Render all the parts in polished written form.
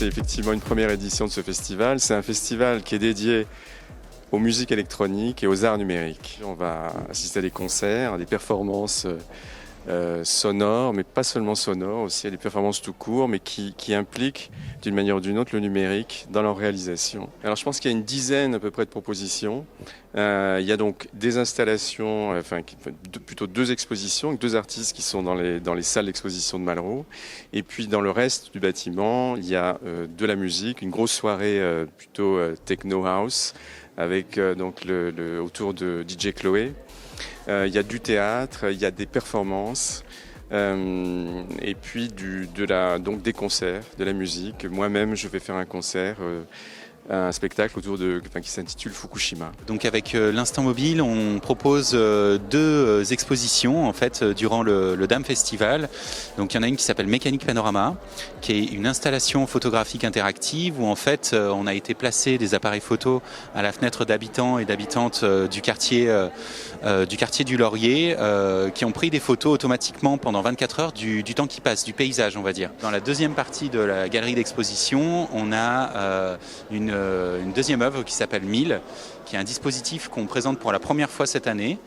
c'est effectivement une première édition de ce festival. C'est un festival qui est dédié aux musiques électroniques et aux arts numériques. On va assister à des concerts, à des performances sonores, mais pas seulement sonores, aussi à des performances tout court, mais qui impliquent d'une manière ou d'une autre le numérique dans leur réalisation. Alors je pense qu'il y a une dizaine à peu près de propositions. Il y a donc des installations, plutôt 2 expositions, avec 2 artistes qui sont dans les salles d'exposition de Malraux. Et puis dans le reste du bâtiment, il y a de la musique, une grosse soirée plutôt techno house, avec donc autour de DJ Chloé. Il y a du théâtre, il y a des performances, et puis donc des concerts, de la musique. Moi-même, je vais faire un concert, un spectacle qui s'intitule Fukushima. Donc avec l'Instant Mobile, on propose 2 expositions en fait durant le DAM Festival. Donc il y en a une qui s'appelle Mécanique Panorama, qui est une installation photographique interactive où en fait on a été placer des appareils photo à la fenêtre d'habitants et d'habitantes du quartier du Laurier, qui ont pris des photos automatiquement pendant 24 heures du temps qui passe, du paysage on va dire. Dans la deuxième partie de la galerie d'exposition, on a une deuxième œuvre qui s'appelle 1000, qui est un dispositif qu'on présente pour la première fois cette année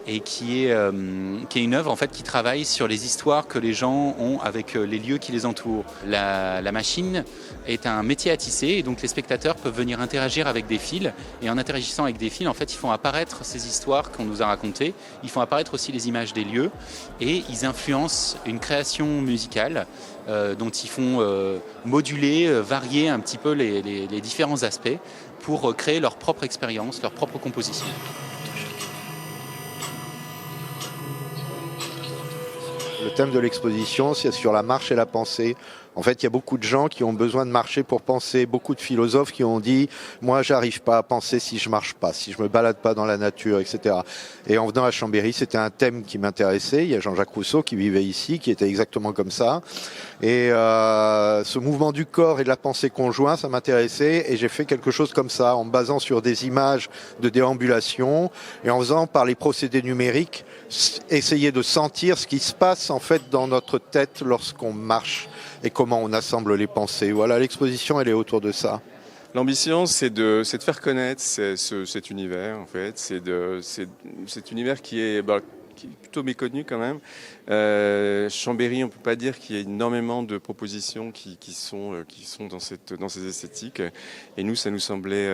et qui est une œuvre en fait qui travaille sur les histoires que les gens ont avec les lieux qui les entourent. La machine est un métier à tisser et donc les spectateurs peuvent venir interagir avec des fils, et en interagissant avec des fils, en fait, ils font apparaître ces histoires qu'on nous a racontées, ils font apparaître aussi les images des lieux et ils influencent une création musicale dont ils font moduler, varier un petit peu les différents aspects pour créer leur propre expérience, leur propre composition. Le thème de l'exposition, c'est sur la marche et la pensée. En fait, il y a beaucoup de gens qui ont besoin de marcher pour penser, beaucoup de philosophes qui ont dit « moi, j'arrive pas à penser si je marche pas, si je me balade pas dans la nature, etc. » Et en venant à Chambéry, c'était un thème qui m'intéressait. Il y a Jean-Jacques Rousseau qui vivait ici, qui était exactement comme ça. Et ce mouvement du corps et de la pensée conjoint, ça m'intéressait. Et j'ai fait quelque chose comme ça, en me basant sur des images de déambulation et en faisant par les procédés numériques, essayer de sentir ce qui se passe en fait dans notre tête lorsqu'on marche et comment on assemble les pensées. Voilà, l'exposition, elle est autour de ça. L'ambition, c'est de faire connaître cet univers, en fait. Cet univers qui est plutôt méconnu quand même. Chambéry, on ne peut pas dire qu'il y ait énormément de propositions qui sont dans ces esthétiques. Et nous, ça nous semblait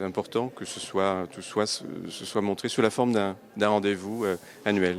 important que ce soit montré sous la forme d'un rendez-vous annuel.